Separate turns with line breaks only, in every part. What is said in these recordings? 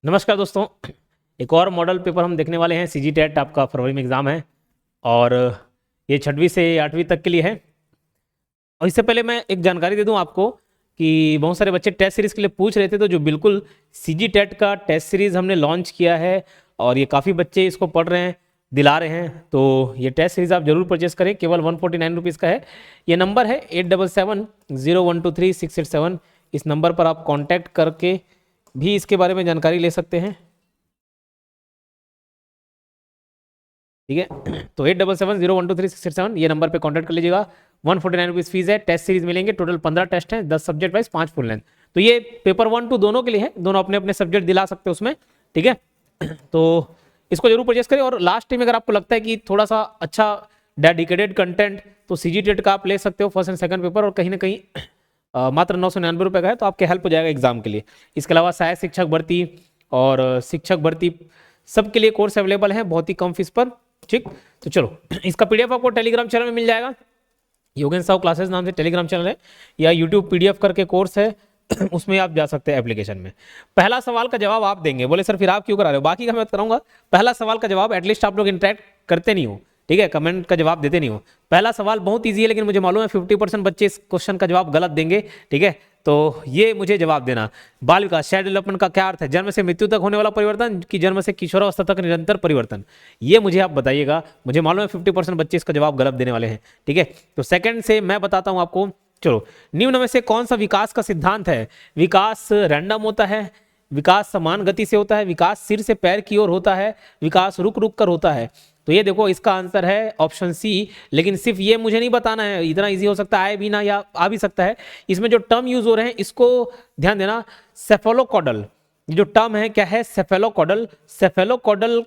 नमस्कार दोस्तों। एक और मॉडल पेपर हम देखने वाले हैं। सीजी टेट आपका फरवरी में एग्ज़ाम है और ये 6वीं से 8वीं तक के लिए है। और इससे पहले मैं एक जानकारी दे दूं आपको कि बहुत सारे बच्चे टेस्ट सीरीज़ के लिए पूछ रहे थे, तो जो बिल्कुल सीजी टेट का टेस्ट सीरीज़ हमने लॉन्च किया है और ये काफ़ी बच्चे इसको पढ़ रहे हैं, दिला रहे हैं। तो ये टेस्ट सीरीज़ आप जरूर परचेस करें, केवल 149 रुपीज़ का है। ये नंबर है 8770123687। इस नंबर पर आप कॉन्टैक्ट करके भी इसके बारे में जानकारी ले सकते हैं। ठीक है, तो 8770123687 ये नंबर पे कांटेक्ट कर लीजिएगा। 149 रुपीज़ फीस है। टेस्ट सीरीज मिलेंगे, टोटल 15 टेस्ट हैं, 10 सब्जेक्ट वाइज, 5 फुल लेंथ। तो ये पेपर 1 2 दोनों के लिए है, दोनों अपने अपने सब्जेक्ट दिला सकते हैं उसमें। ठीक है, तो इसको जरूर परचेस करें। और लास्ट टाइम अगर आपको लगता है कि थोड़ा सा अच्छा डेडिकेटेड कंटेंट, तो सीजी टेट का आप ले सकते हो फर्स्ट एंड सेकंड पेपर, और कहीं ना कहीं मात्र 999 रुपये का है, तो आपके हेल्प हो जाएगा एग्जाम के लिए। इसके अलावा सहायक शिक्षक भर्ती और शिक्षक भर्ती सबके लिए कोर्स अवेलेबल है बहुत ही कम फीस पर। ठीक, तो चलो, इसका पीडीएफ आपको टेलीग्राम चैनल में मिल जाएगा। योगेंद्र साहू क्लासेस नाम से टेलीग्राम चैनल है, या यूट्यूब पीडीएफ करके कोर्स है उसमें आप जा सकते हैं एप्लीकेशन में। पहला सवाल का जवाब आप देंगे। बोले सर फिर आप क्यों करा रहे हो, बाकी का मैं कराऊंगा। पहला सवाल का जवाब, एटलीस्ट आप लोग इंटरेक्ट करते नहीं हो, ठीक है, कमेंट का जवाब देते नहीं हो। पहला सवाल बहुत ईजी है, लेकिन मुझे मालूम है 50% बच्चे इस क्वेश्चन का जवाब गलत देंगे। ठीक है, तो ये मुझे जवाब देना। बाल विकास, चाइल्ड डेवलपमेंट का क्या अर्थ है? जन्म से मृत्यु तक होने वाला परिवर्तन कि जन्म से किशोरावस्था तक निरंतर परिवर्तन? ये मुझे आप बताइएगा। मुझे मालूम है 50% बच्चे इसका जवाब गलत देने वाले हैं। ठीक है, तो सेकंड से मैं बताता हूं आपको। चलो, निम्न में से कौन सा विकास का सिद्धांत है? विकास रैंडम होता है, विकास समान गति से होता है, विकास सिर से पैर की ओर होता है, विकास रुक रुक कर होता है। तो ये देखो, इसका आंसर है ऑप्शन सी। लेकिन सिर्फ ये मुझे नहीं बताना है, इतना इजी हो सकता है भी ना, या आ भी सकता है। इसमें जो टर्म यूज हो रहे हैं इसको ध्यान देना। सेफेलोकॉडल, जो टर्म है क्या है? सेफेलोकॉडल। सेफेलोकॉडल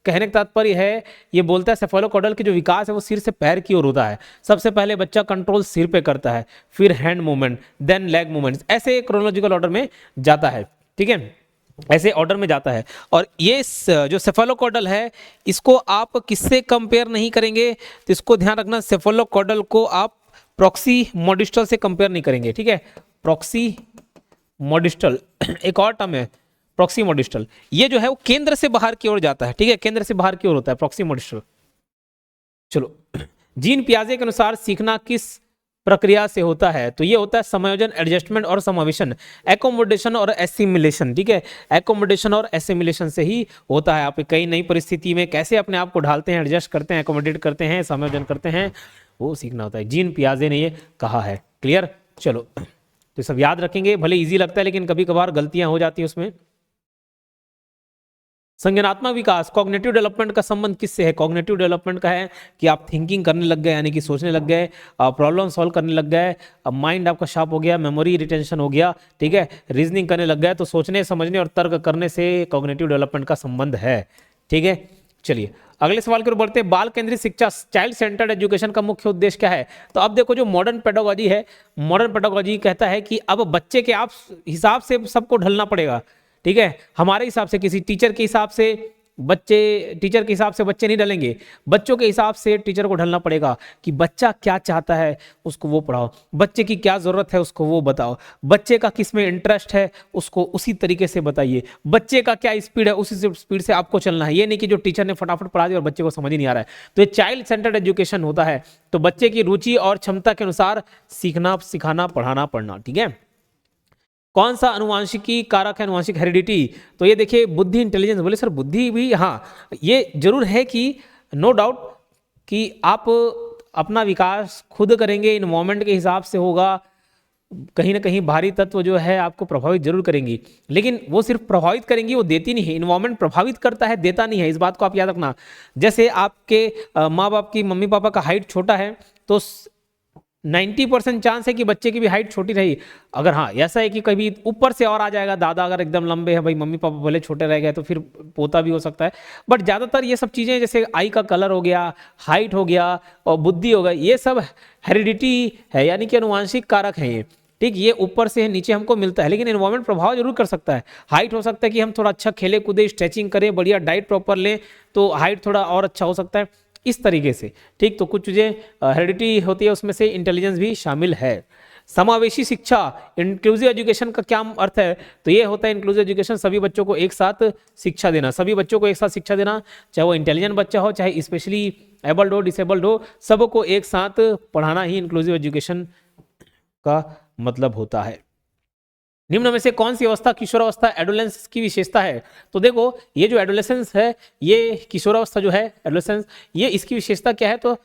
कहने का तात्पर्य है, ये बोलता है सेफेलोकॉडल की जो विकास है वो सिर से पैर की ओर होता है। सबसे पहले बच्चा कंट्रोल सिर पे करता है, फिर hand movement, then leg movements, ऐसे क्रोनोलॉजिकल ऑर्डर में जाता है। ठीक है, ऐसे ऑर्डर में जाता है। और ये जो सेफेलोकॉडल है, इसको आप किससे कंपेयर नहीं करेंगे, तो इसको ध्यान रखना। सेफेलोकॉडल को आप प्रॉक्सी मोडिस्टल से कंपेयर नहीं करेंगे। ठीक है, प्रॉक्सी मोडिस्टल एक और टर्म है, प्रॉक्सी मोडिस्टल। ये जो है वो केंद्र से बाहर की ओर जाता है। ठीक है, केंद्र से बाहर की ओर होता है प्रॉक्सी मोडिस्टल। चलो, जीन पियाजे के अनुसार सीखना किस प्रक्रिया से होता है? तो ये होता है समायोजन, एडजस्टमेंट और समावेशन, एकोमोडेशन और एसिमिलेशन। ठीक है, एकोमोडेशन और एसिमिलेशन से ही होता है। आप कई नई परिस्थिति में कैसे अपने आप को ढालते हैं, एडजस्ट करते हैं, एकोमोडेट करते हैं, समायोजन करते हैं, वो सीखना होता है। जीन पियाजे ने ये कहा है। क्लियर? चलो, तो सब याद रखेंगे। भले इजी लगता है लेकिन कभी कभार गलतियां हो जाती हैं उसमें। संज्ञानात्मक विकास, कॉग्निटिव डेवलपमेंट का संबंध किससे है? कॉग्निटिव डेवलपमेंट का है कि आप थिंकिंग करने लग गए, यानी कि सोचने लग गए, प्रॉब्लम सॉल्व करने लग गए, माइंड आपका शार्प हो गया, मेमोरी रिटेंशन हो गया। ठीक है, रीजनिंग करने लग गए। तो सोचने, समझने और तर्क करने से कॉग्निटिव डेवलपमेंट का संबंध है। ठीक है, चलिए अगले सवाल की ओर बढ़ते हैं। बाल केंद्रित शिक्षा, चाइल्ड सेंटर्ड एजुकेशन का मुख्य उद्देश्य क्या है? तो अब देखो, जो मॉडर्न पेडागोजी है, मॉडर्न पेडागोजी कहता है कि अब बच्चे के आप हिसाब से सबको ढलना पड़ेगा। ठीक है, हमारे हिसाब से, किसी टीचर के हिसाब से बच्चे, टीचर के हिसाब से बच्चे नहीं ढलेंगे, बच्चों के हिसाब से टीचर को ढलना पड़ेगा। कि बच्चा क्या चाहता है उसको वो पढ़ाओ, बच्चे की क्या जरूरत है उसको वो बताओ, बच्चे का किस में इंटरेस्ट है उसको उसी तरीके से बताइए, बच्चे का क्या स्पीड है उसी स्पीड से आपको चलना है। ये नहीं कि जो टीचर ने फटाफट पढ़ा दिया और बच्चे को समझ ही नहीं आ रहा है। तो ये चाइल्ड सेंटर्ड एजुकेशन होता है। तो बच्चे की रुचि और क्षमता के अनुसार सीखना, सिखाना, पढ़ाना, पढ़ना। ठीक है, कौन सा अनुवांशिकी कारक है? अनुवांशिक हेरिडिटी। तो ये देखिए, बुद्धि, इंटेलिजेंस। बोले सर बुद्धि भी, हाँ ये जरूर है कि नो डाउट कि आप अपना विकास खुद करेंगे, इन्वायरमेंट के हिसाब से होगा। कहीं ना कहीं भारी तत्व जो है आपको प्रभावित जरूर करेंगी, लेकिन वो सिर्फ प्रभावित करेंगी, वो देती नहीं है। इन्वायरमेंट प्रभावित करता है, देता नहीं है। इस बात को आप याद रखना। जैसे आपके माँ बाप की, मम्मी पापा का हाइट छोटा है, तो 90% चांस है कि बच्चे की भी हाइट छोटी रही। अगर हाँ ऐसा है कि कभी ऊपर से और आ जाएगा, दादा अगर एकदम लंबे हैं, भाई मम्मी पापा भले छोटे रह गए, तो फिर पोता भी हो सकता है। बट ज़्यादातर ये सब चीज़ें, जैसे आई का कलर हो गया, हाइट हो गया और बुद्धि हो गई, ये सब हेरिडिटी है, यानी कि अनुवांशिक कारक है ये। ठीक, ये ऊपर से नीचे हमको मिलता है, लेकिन एनवायरमेंट प्रभाव जरूर कर सकता है। हाइट हो सकता है कि हम थोड़ा अच्छा खेले कूदे, स्ट्रेचिंग करें, बढ़िया डाइट प्रॉपर लें, तो हाइट थोड़ा और अच्छा हो सकता है, इस तरीके से। ठीक, तो कुछ चीज़ें हेरिडिटी होती है, उसमें से इंटेलिजेंस भी शामिल है। समावेशी शिक्षा, इंक्लूसिव एजुकेशन का क्या अर्थ है? तो ये होता है इंक्लूसिव एजुकेशन, सभी बच्चों को एक साथ शिक्षा देना, सभी बच्चों को एक साथ शिक्षा देना, चाहे वो इंटेलिजेंट बच्चा हो, चाहे स्पेशली एबल्ड हो, डिसेबल्ड हो, सबको एक साथ पढ़ाना ही इंक्लूसिव एजुकेशन का मतलब होता है। निम्न में से कौन सी अवस्था किशोरावस्था एडोलेंस की विशेषता है? तो देखो ये जो एडोलेसेंस है, ये किशोरावस्था जो है एडोलेसेंस, ये इसकी विशेषता क्या है? तो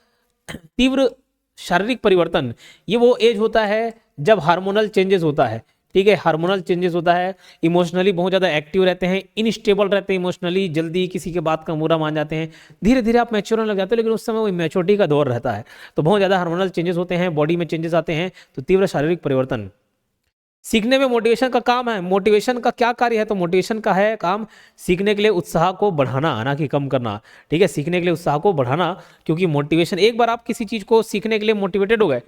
तीव्र शारीरिक परिवर्तन, ये वो एज होता है जब हार्मोनल चेंजेस होता है, ठीक है, हार्मोनल चेंजेस होता है, इमोशनली बहुत ज़्यादा एक्टिव रहते हैं, इनस्टेबल रहते हैं इमोशनली, जल्दी किसी के बात का बुरा मान जाते हैं, धीरे धीरे आप मैच्योर होने लग जाते हो, लेकिन उस समय वो मैच्योरिटी का दौर रहता है, तो बहुत ज़्यादा हार्मोनल चेंजेस होते हैं, बॉडी में चेंजेस आते हैं, तो तीव्र शारीरिक परिवर्तन। सीखने में मोटिवेशन का काम है, मोटिवेशन का क्या कार्य है? तो मोटिवेशन का है काम सीखने के लिए उत्साह को बढ़ाना, ना कि कम करना, ठीक है, सीखने के लिए उत्साह को बढ़ाना, क्योंकि मोटिवेशन, एक बार आप किसी चीज़ को सीखने के लिए मोटिवेटेड हो गए,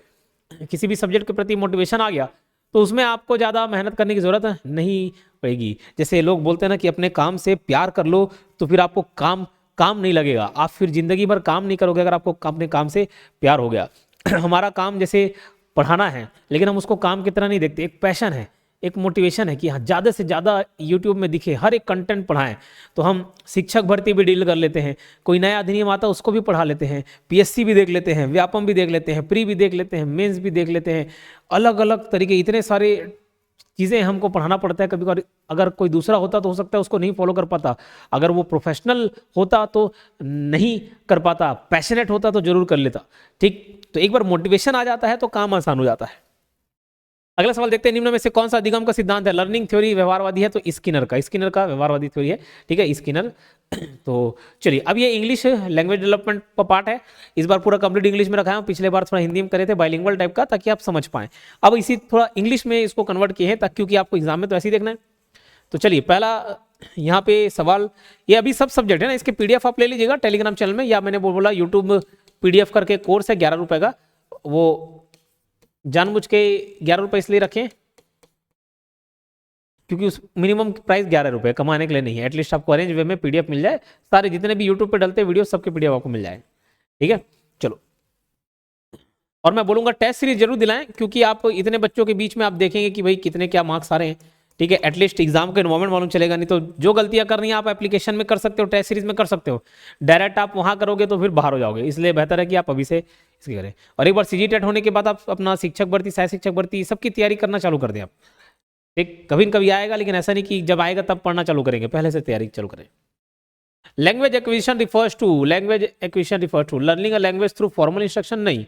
किसी भी सब्जेक्ट के प्रति मोटिवेशन आ गया, तो उसमें आपको ज़्यादा मेहनत करने की ज़रूरत नहीं पड़ेगी। जैसे लोग बोलते हैं ना कि अपने काम से प्यार कर लो, तो फिर आपको काम नहीं लगेगा, आप फिर जिंदगी भर काम नहीं करोगे अगर आपको अपने काम से प्यार हो गया। हमारा काम जैसे पढ़ाना है, लेकिन हम उसको काम की तरह नहीं देखते, एक पैशन है, एक मोटिवेशन है कि हाँ ज़्यादा से ज़्यादा यूट्यूब में दिखे, हर एक कंटेंट पढ़ाएं, तो हम शिक्षक भर्ती भी डील कर लेते हैं, कोई नया अधिनियम आता है उसको भी पढ़ा लेते हैं, पीएससी भी देख लेते हैं, व्यापम भी देख लेते हैं, प्री भी देख लेते हैं, मेंस भी देख लेते हैं, अलग अलग तरीके, इतने सारे चीज़ें हमको पढ़ाना पड़ता है। कभी कभी अगर कोई दूसरा होता तो हो सकता है उसको नहीं फॉलो कर पाता, अगर वो प्रोफेशनल होता तो नहीं कर पाता, पैशनेट होता तो जरूर कर लेता, ठीक। तो एक बार मोटिवेशन आ जाता है तो काम आसान हो जाता है। अगला सवाल देखते हैं, निम्न में से कौन सा अधिगम का सिद्धांत है? लर्निंग थ्योरी व्यवहारवादी है, तो स्किनर का व्यवहारवादी थ्योरी है, ठीक है, स्किनर। तो चलिए, अब ये इंग्लिश लैंग्वेज डेवलपमेंट का पार्ट है, इस बार पूरा कंप्लीट इंग्लिश में रखा है, पिछले बार थोड़ा हिंदी में करे थे बाइलिंगुअल टाइप का, ताकि आप समझ पाएं। अब इसी थोड़ा इंग्लिश में इसको कन्वर्ट किए हैं, ताकि क्योंकि आपको एग्जाम में तो ऐसे ही देखना है। तो चलिए, पहला यहाँ पे सवाल, ये अभी सब सब्जेक्ट है ना, इसके पीडीएफ आप ले लीजिएगा टेलीग्राम चैनल में, या मैंने बोला यूट्यूब पीडीएफ करके कोर्स है 11 रुपए का, वो जानबूझ के 11 रुपए इसलिए रखें क्योंकि उस मिनिमम प्राइस 11 रुपए, कमाने के लिए नहीं है, एटलीस्ट आपको अरेंज वे में पीडीएफ मिल जाए, सारे जितने भी यूट्यूब पे डलते वीडियो सबके पीडीएफ आपको मिल जाए, ठीक है। चलो, और मैं बोलूंगा टेस्ट सीरीज जरूर दिलाएं, क्योंकि आप इतने बच्चों के बीच में आप देखेंगे कि भाई कितने क्या मार्क्स आ रहे हैं, ठीक है, एटलीस्ट एग्जाम का इन्वॉल्वमेंट मालूम चलेगा। नहीं तो जो गलतियां कर रही हैं आप एप्लीकेशन में कर सकते हो, टेस्ट सीरीज में कर सकते हो, डायरेक्ट आप वहां करोगे तो फिर बाहर हो जाओगे, इसलिए बेहतर है कि आप अभी से इसकी करें। और एक बार सीजी टेट होने के बाद आप अपना शिक्षक भर्ती, सह शिक्षक भर्ती, सबकी तैयारी करना चालू कर दें आप, ठीक, कभी न कभी आएगा, लेकिन ऐसा नहीं कि जब आएगा तब पढ़ना चालू करेंगे, पहले से तैयारी चालू करें। Language acquisition refers to learning a language through formal instruction, नहीं,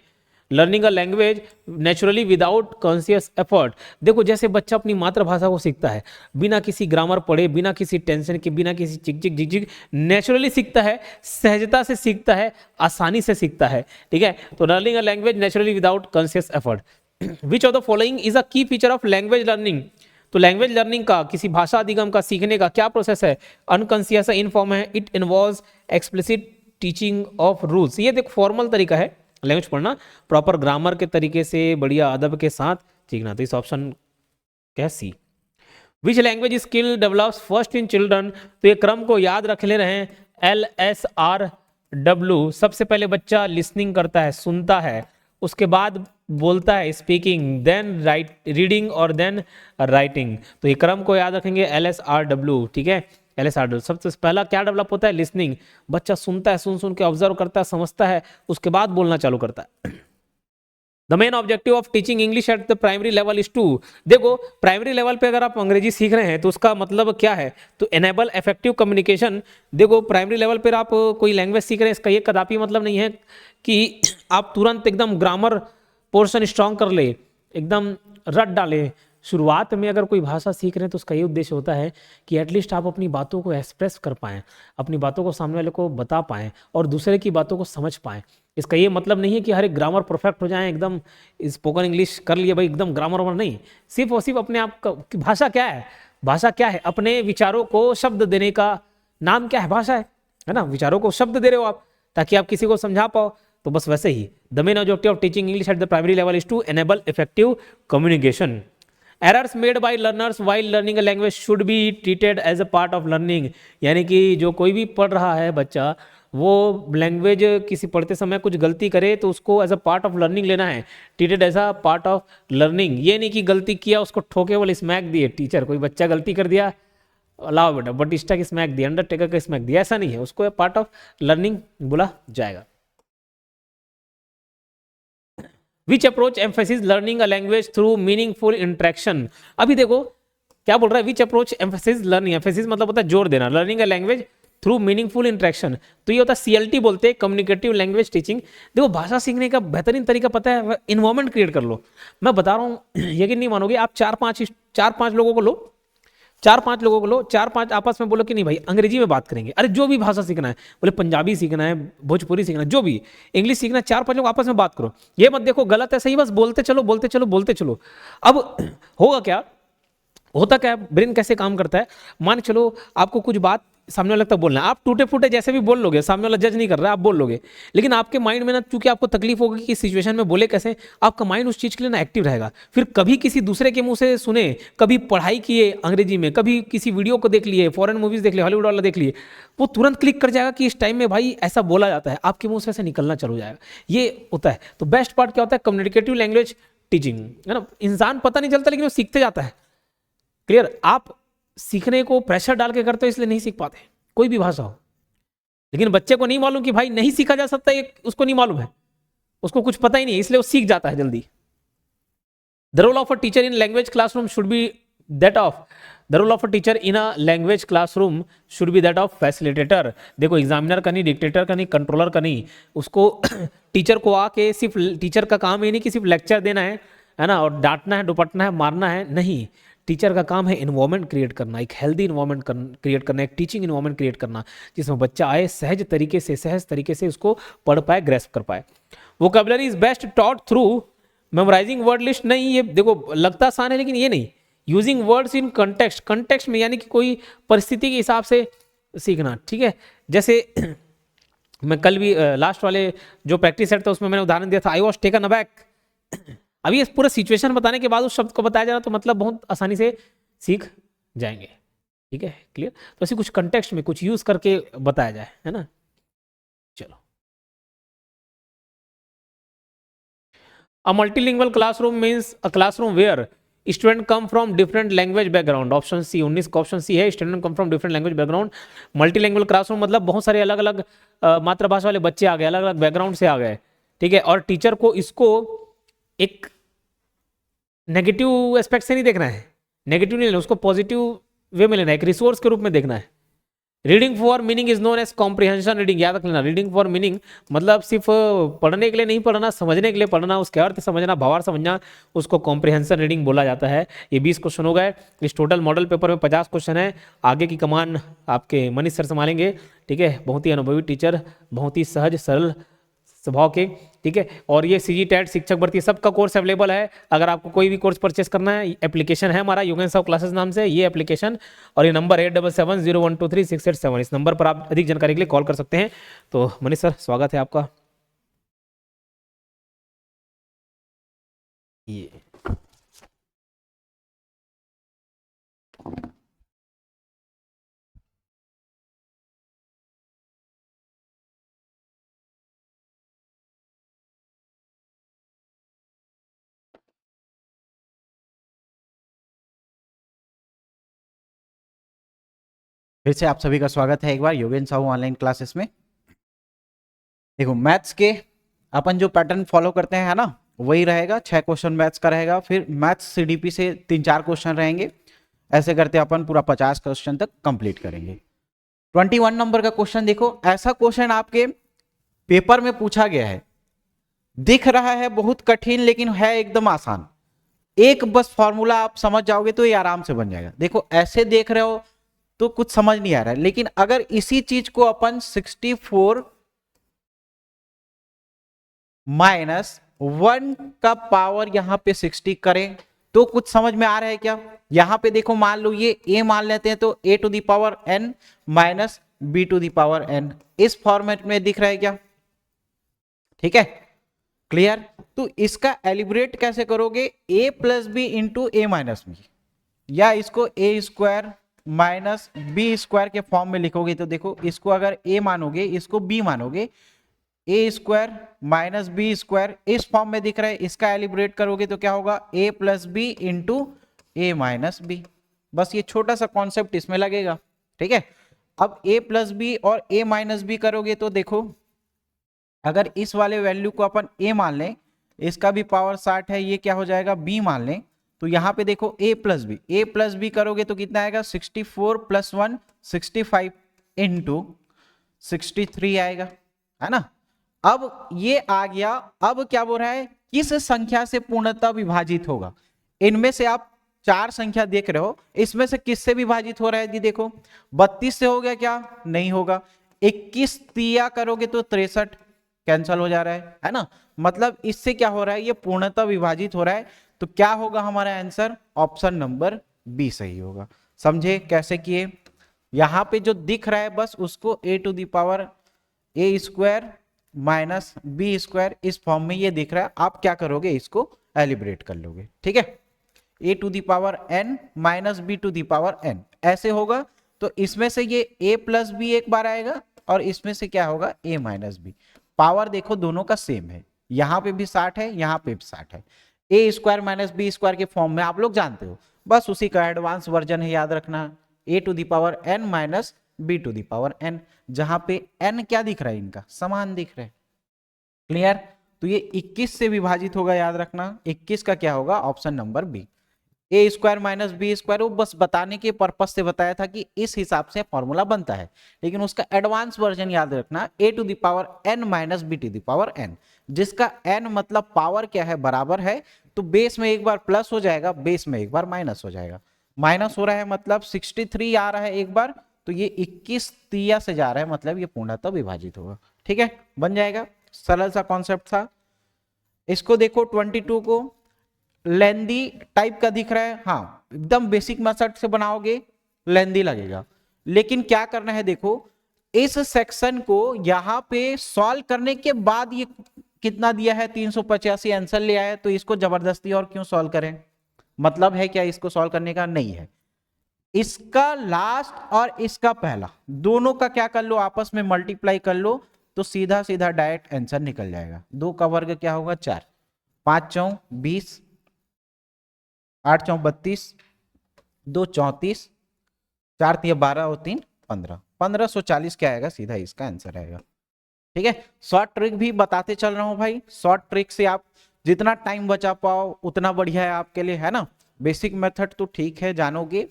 learning a language naturally without conscious effort. देखो जैसे बच्चा अपनी मातृभाषा को सीखता है, बिना किसी ग्रामर पढ़े, बिना किसी टेंशन के, बिना किसी चिक चिक नेचुरली सीखता है, सहजता से सीखता है, आसानी से सीखता है, ठीक है। तो learning a language naturally without conscious effort. Which of the following is a की फीचर ऑफ लैंग्वेज लर्निंग? तो लैंग्वेज लर्निंग का, किसी भाषा अधिगम का सीखने का क्या प्रोसेस है? अनकॉन्शियस इनफॉर्म है, it involves explicit teaching of rules. ये देखो फॉर्मल तरीका है लैंग्वेज पढ़ना, प्रॉपर ग्रामर के तरीके से, बढ़िया अदब के साथ सीखना, तो इस ऑप्शन क्या है, C. Which language skill develops first in children? तो ये क्रम को याद रख ले रहे हैं, LSRW। सबसे पहले बच्चा लिसनिंग करता है, सुनता है, उसके बाद बोलता है स्पीकिंग, देन राइट रीडिंग और देन राइटिंग। तो ये क्रम को याद रखेंगे, LSRW, ठीक है, LSRW। सबसे पहला क्या डेवलप होता है? लिसनिंग, बच्चा सुनता है, सुन के ऑब्जर्व करता है, समझता है, उसके बाद बोलना चालू करता है। The main objective of teaching English at the primary level is to, देखो प्राइमरी लेवल पे अगर आप अंग्रेजी सीख रहे हैं तो उसका मतलब क्या है? तो एनेबल इफेक्टिव कम्युनिकेशन। देखो प्राइमरी लेवल पर आप कोई लैंग्वेज सीख रहे हैं, इसका ये कदापि मतलब नहीं है कि आप तुरंत एकदम ग्रामर पोर्शन स्ट्रॉन्ग कर ले, एकदम रट डाले। शुरुआत में अगर कोई भाषा सीख रहे हैं तो उसका ये उद्देश्य होता है कि एटलीस्ट आप अपनी बातों को एक्सप्रेस कर पाएँ, अपनी बातों को सामने वाले को बता पाएँ और दूसरे की बातों को समझ पाएँ। इसका ये मतलब नहीं है कि हर एक ग्रामर परफेक्ट हो जाए, एकदम स्पोकन इंग्लिश कर लिए भाई, एकदम ग्रामर वामर नहीं, सिर्फ और सिर्फ अपने आप का। भाषा क्या है? भाषा क्या है? अपने विचारों को शब्द देने का नाम क्या है? भाषा है ना। विचारों को शब्द दे रहे हो आप ताकि आप किसी को समझा पाओ, तो बस वैसे ही the main objective of teaching English at the primary level is to enable effective communication. Errors made by learners while learning a language should be treated as a part of learning, यानी कि जो कोई भी पढ़ रहा है बच्चा, वो लैंग्वेज किसी पढ़ते समय कुछ गलती करे तो उसको as a part of learning लेना है, treated as a part of learning. ये नहीं कि गलती किया उसको ठोके वाले स्मैक दिए, टीचर कोई बच्चा गलती कर दिया लाओ बेटा बटिस्टा की स्मैक दिया, अंडरटेकर का स्मैक दिया, ऐसा नहीं है, उसको पार्ट ऑफ लर्निंग बोला जाएगा। Which approach emphasis learning a language through meaningful interaction. अभी देखो क्या बोल रहा है, which approach emphasis learning, emphasis मतलब होता है जोर देना, learning a language through meaningful interaction, तो ये होता है CLT बोलते हैं, कम्युनिकेटिव लैंग्वेज टीचिंग। देखो भाषा सीखने का बेहतरीन तरीका पता है, इन्वायरमेंट क्रिएट कर लो। मैं बता रहा हूँ यकीन नहीं मानोगे, आप चार पांच लोगों को लो, चार पांच आपस में बोलो कि नहीं भाई अंग्रेजी में बात करेंगे, अरे जो भी भाषा सीखना है, बोले पंजाबी सीखना है, भोजपुरी सीखना है, जो भी इंग्लिश सीखना है, चार पांच लोग आपस में बात करो। ये मत देखो गलत है सही, बस बोलते चलो बोलते चलो बोलते चलो। अब होगा क्या, होता क्या है, ब्रेन कैसे काम करता है, मान चलो आपको कुछ बात सामने वाले तक बोलना है, आप टूटे फूटे जैसे भी बोल लोगे, सामने वाला जज नहीं कर रहा है, आप बोल लोगे, लेकिन आपके माइंड में ना चूंकि आपको तकलीफ होगी कि सिचुएशन में बोले कैसे, आपका माइंड उस चीज के लिए ना एक्टिव रहेगा। फिर कभी किसी दूसरे के मुंह से सुने, कभी पढ़ाई किए अंग्रेजी में, कभी किसी वीडियो को देख लिए, फॉरेन मूवीज देख लिए, हॉलीवुड वाला देख लिए, वो तुरंत क्लिक कर जाएगा कि इस टाइम में भाई ऐसा बोला जाता है, आपके मुंह से ऐसे निकलना चालू हो जाएगा। ये होता है। तो बेस्ट पार्ट क्या होता है, कम्युनिकेटिव लैंग्वेज टीचिंग, है ना। इंसान पता नहीं चलता लेकिन वो सीखते जाता है। क्लियर। आप सीखने को प्रेशर डाल के करते हो इसलिए नहीं सीख पाते, कोई भी भाषा हो। लेकिन बच्चे को नहीं मालूम कि भाई नहीं सीखा जा सकता, ये उसको नहीं मालूम है, उसको कुछ पता ही नहीं है, इसलिए वो सीख जाता है जल्दी। The role of a teacher in language classroom should be that of, the role of a teacher in a language classroom should be that of facilitator. देखो एग्जामिनर का नहीं, डिक्टेटर का नहीं, कंट्रोलर का नहीं, उसको टीचर को आके सिर्फ, टीचर का काम ये नहीं कि सिर्फ लेक्चर देना है ना, और डांटना है, दुपटना है, मारना है, नहीं। टीचर का काम है इन्वायरमेंट क्रिएट करना, एक हेल्दी इन्वायरमेंट क्रिएट करना, एक टीचिंग इन्वायरमेंट क्रिएट करना, जिसमें बच्चा आए सहज तरीके से उसको पढ़ पाए, ग्रेस्प कर पाए। Vocabulary is best taught through memorising word list. नहीं, ये देखो लगता आसान है लेकिन ये नहीं, using words in context, context में यानी कि कोई परिस्थिति के हिसाब से सीखना, ठीक है। जैसे मैं कल भी लास्ट वाले जो प्रैक्टिस सेट था उसमें मैंने उदाहरण दिया था, आई वॉज टेकन अबैक। अभी इस पूरा सिचुएशन बताने के बाद उस शब्द को बताया जा रहा, तो मतलब बहुत आसानी से सीख जाएंगे, ठीक है। क्लियर। तो ऐसे कुछ कंटेक्स्ट में कुछ यूज करके बताया जाए, है ना। चलो, a multilingual classroom means a classroom where student come from different language background. Option C, 19 का ऑप्शन सी है, student come from different language background. Multilingual classroom मतलब बहुत सारे अलग अलग मातृभाषा वाले बच्चे आ गए, अलग अलग बैकग्राउंड से आ गए, ठीक है। और टीचर को इसको एक नेगेटिव एस्पेक्ट से नहीं देखना है, नेगेटिव नहीं लेना, उसको पॉजिटिव वे में लेना है, एक रिसोर्स के रूप में देखना है। Reading for meaning is known as comprehension reading, याद रख लेना। रीडिंग फॉर मीनिंग मतलब सिर्फ पढ़ने के लिए नहीं पढ़ना, समझने के लिए पढ़ना, उसके अर्थ समझना, भावार्थ समझना, उसको कॉम्प्रिहेंशन रीडिंग बोला जाता है। ये 20 क्वेश्चन हो गए। इस टोटल मॉडल पेपर में 50 क्वेश्चन है। आगे की कमान आपके मनीष सर संभालेंगे, ठीक है। बहुत ही अनुभवी टीचर, बहुत ही सहज सरल स्वभाव के, ठीक है। और ये CG टेट शिक्षक भर्ती सबका कोर्स अवेलेबल है। अगर आपको कोई भी कोर्स परचेस करना है, एप्लीकेशन है हमारा योगेंद्र साहु क्लासेस नाम से, ये एप्लीकेशन, और ये नंबर 8770123687, इस नंबर पर आप अधिक जानकारी के लिए कॉल कर सकते हैं। तो मनीष सर स्वागत है आपका। ये
फिर से आप सभी का स्वागत है एक बार योगेंद्र साहू ऑनलाइन क्लासेस में। देखो मैथ्स के अपन जो पैटर्न फॉलो करते हैं, है ना, वही रहेगा। 6 क्वेश्चन मैथ्स का रहेगा, फिर मैथ्स CDP से 3-4 क्वेश्चन रहेंगे। ऐसे करते अपन पूरा 50 क्वेश्चन तक कंप्लीट करेंगे। 21 नंबर का क्वेश्चन देखो, ऐसा क्वेश्चन आपके पेपर में पूछा गया है, दिख रहा है बहुत कठिन लेकिन है एकदम आसान। एक बस फॉर्मूला आप समझ जाओगे तो ये आराम से बन जाएगा। देखो ऐसे देख रहे हो तो कुछ समझ नहीं आ रहा है, लेकिन अगर इसी चीज को अपन 64 माइनस 1 का पावर यहां पे 60 करें तो कुछ समझ में आ रहा है क्या। यहां पे देखो मान लो ये a मान लेते हैं, तो a to the power n minus b to the power n, इस फॉर्मेट में दिख रहा है क्या, ठीक है। क्लियर। तो इसका एलिब्रेट कैसे करोगे, a plus B into A minus B, या इसको a square minus B square के फॉर्म में लिखोगे तो देखो इसको अगर a मानोगे इसको b मानोगे, ए स्क्वायर माइनस बी स्क्वायर इस फॉर्म में दिख रहा है, इसका एलिब्रेट करोगे तो क्या होगा a plus B into A minus B. बस ये छोटा सा कॉन्सेप्ट इसमें लगेगा, ठीक है। अब a प्लस बी और a माइनस बी करोगे तो देखो अगर इस वाले वैल्यू को अपन a मान लें, इसका भी पावर 60 है, ये क्या हो जाएगा b मान लें, तो यहां पे देखो a प्लस बी करोगे तो कितना आएगा 64 प्लस 1 65 इंटू 63 आएगा, है ना। अब ये आ गया, अब क्या बोल रहा है किस संख्या से पूर्णतः विभाजित होगा। इनमें से आप चार संख्या देख रहे हो, इसमें से किससे विभाजित हो रहा है जी, देखो 32 से हो गया क्या, नहीं होगा। 21 तिया करोगे तो 63 कैंसल हो जा रहा है ना। मतलब इससे क्या हो रहा है, ये पूर्णतः विभाजित हो रहा है, तो क्या होगा हमारा आंसर, ऑप्शन नंबर बी सही होगा। समझे कैसे किए, यहां पे जो दिख रहा है बस उसको a to the power A square minus B square इस फॉर्म में ये दिख रहा है, आप क्या करोगे इसको एलिब्रेट कर लोगे, ठीक है। a to the power n minus B to the power n ऐसे होगा, तो इसमें से ये a प्लस बी एक बार आएगा और इसमें से क्या होगा a माइनस बी। पावर देखो दोनों का सेम है, यहां पे भी 60 है यहां पे भी 60 है। ए स्क्वायर माइनस बी स्क्वायर के फॉर्म में आप लोग जानते हो, बस उसी का एडवांस वर्जन है, याद रखना a to the power n minus B to the power n, जहां पे n क्या दिख रहा है, इनका समान दिख रहा है, क्लियर। तो ये 21 से विभाजित होगा, याद रखना 21 का क्या होगा ऑप्शन नंबर बी। ए स्क्वायर माइनस बी स्क्वायर वो बस बताने के पर्पज से बताया था कि इस हिसाब से फॉर्मूला बनता है, लेकिन उसका एडवांस वर्जन याद रखना A to the power n minus B to the power n, जिसका n मतलब पावर क्या है बराबर है, तो बेस में एक बार प्लस हो जाएगा बेस में एक बार माइनस हो जाएगा। माइनस हो रहा है मतलब 63 आ रहा है एक बार, तो ये 21 तिया से जा रहा है, मतलब ये पूर्णतः विभाजित होगा, ठीक है, बन जाएगा। सरल सा कॉन्सेप्ट था। इसको देखो 22 को लेंदी टाइप का दिख रहा है, हाँ एकदम बेसिक मेथड से बनाओगे लेंदी लगेगा, लेकिन क्या करना है देखो इस सेक्शन को यहां पे सॉल्व करने के बाद ये कितना दिया है 385 आंसर ले आया, तो इसको जबरदस्ती और क्यों सॉल्व करें, मतलब है क्या इसको सॉल्व करने का, नहीं है। इसका लास्ट और इसका पहला दोनों का क्या कर लो आपस में मल्टीप्लाई कर लो, तो सीधा सीधा डायरेक्ट आंसर निकल जाएगा। 2 का वर्ग क्या होगा 4, 5 चौं 20, 8 चौं 32, 2 34, 4 तिया 12 और 3 15, 1540 क्या आएगा, सीधा इसका आंसर आएगा, ठीक है। शॉर्ट ट्रिक भी बताते चल रहा हूं भाई, शॉर्ट ट्रिक से आप जितना टाइम बचा पाओ उतना बढ़िया है आपके लिए, है ना। बेसिक मेथड तो ठीक है जानोगे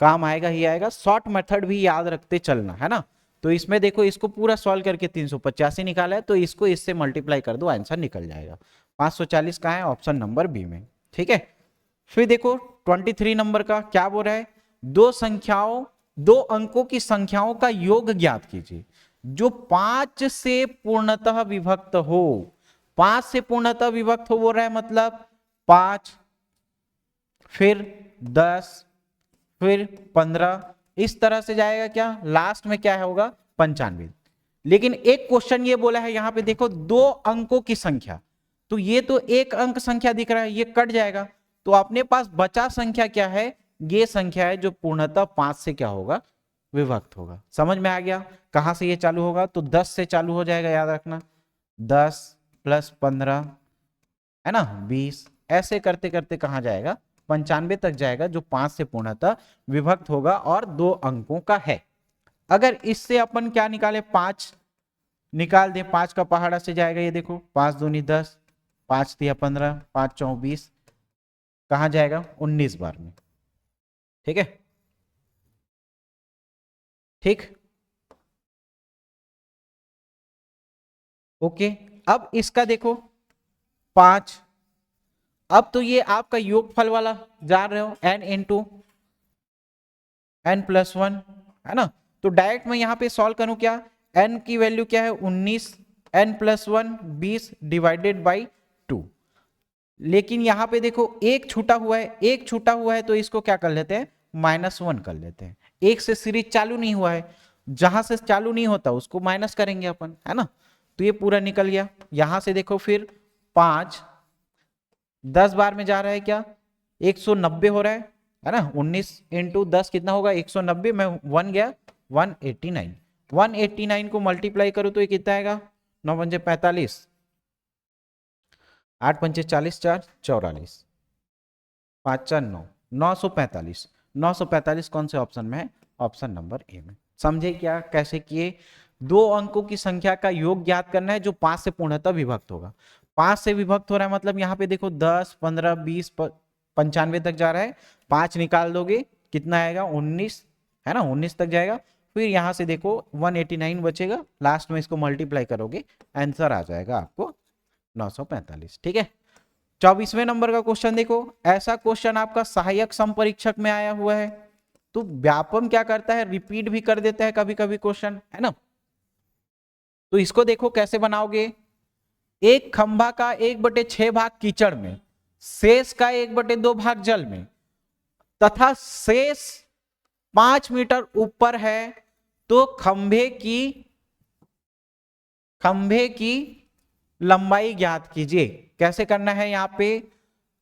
काम आएगा ही आएगा, शॉर्ट मेथड भी याद रखते चलना, है ना। तो इसमें देखो इसको पूरा सॉल्व करके 385 निकाला है, तो इसको इससे मल्टीप्लाई कर दो आंसर निकल जाएगा। 540 का है ऑप्शन नंबर बी में, ठीक है। फिर देखो 23 नंबर का क्या बोल रहा है, दो अंकों की संख्याओं का योग ज्ञात कीजिए जो 5 से पूर्णतः विभक्त हो। 5 से पूर्णतः विभक्त हो बोल रहा है, मतलब 5 फिर 10 फिर 15 इस तरह से जाएगा, क्या लास्ट में क्या होगा 95। लेकिन एक क्वेश्चन ये बोला है यहां पे देखो 2 अंकों की संख्या, तो ये तो एक अंक संख्या दिख रहा है, ये कट जाएगा, तो अपने पास बचा संख्या क्या है, ये संख्या है जो पूर्णतः 5 से क्या होगा विभक्त होगा। समझ में आ गया कहां से ये चालू होगा, तो 10 से चालू हो जाएगा, याद रखना 10 प्लस 15 है ना 20, ऐसे करते करते कहां जाएगा 95 तक जाएगा, जो 5 से पूर्णतः विभक्त होगा और 2 अंकों का है। अगर इससे अपन क्या निकाले 5 निकाल दे, 5 का पहाड़ा से जाएगा, ये देखो 5 दूनी 10, 5 तिया 15, 5 चौं 20, कहां जाएगा 19 बार में, ठीक है, ठीक ओके। अब इसका देखो 5, अब तो ये आपका योगफल वाला जान रहे हो n इंटू n प्लस 1 है ना, तो डायरेक्ट मैं यहां पे सॉल्व करूं, क्या n की वैल्यू क्या है 19, n प्लस 1 20 डिवाइडेड बाई 2, लेकिन यहां पे देखो एक छूटा हुआ है, तो इसको क्या कर लेते हैं -1 कर लेते हैं। एक से सीरीज चालू नहीं हुआ है, जहां से चालू नहीं होता उसको माइनस करेंगे अपन, है ना, तो ये पूरा निकल गया। यहां से देखो फिर 5 10 बार में जा रहा है क्या 190 हो रहा है, है ना, 19 इंटू 10 कितना होगा 190 में 1 गया 189, 189 को मल्टीप्लाई करो तो ये कितना आएगा 9 पंजे 45, 8 पंचे 40, 4 44, 5 4 9, 945, 945 कौन से ऑप्शन में है, ऑप्शन नंबर ए में। समझे क्या कैसे किए, दो अंकों की संख्या का योग ज्ञात करना है जो 5 से पूर्णतः विभक्त होगा। 5 से विभक्त हो रहा है मतलब यहाँ पे देखो 10 15 20 95 तक जा रहा है, 5 निकाल दोगे कितना आएगा 19, है ना 19 तक जाएगा, फिर यहाँ से देखो 189 बचेगा, लास्ट में इसको मल्टीप्लाई करोगे आंसर आ जाएगा आपको 945। ठीक है, 24वें नंबर का क्वेश्चन देखो, ऐसा क्वेश्चन आपका सहायक संपरीक्षक में आया हुआ है, तो व्यापम क्या करता है रिपीट भी कर देता है कभी कभी क्वेश्चन, है ना। तो इसको देखो कैसे बनाओगे, एक खंभा का 1/6 भाग कीचड़ में, शेष का 1/2 भाग जल में, तथा शेष 5 मीटर ऊपर है, तो खंभे की लंबाई ज्ञात कीजिए। कैसे करना है यहाँ पे,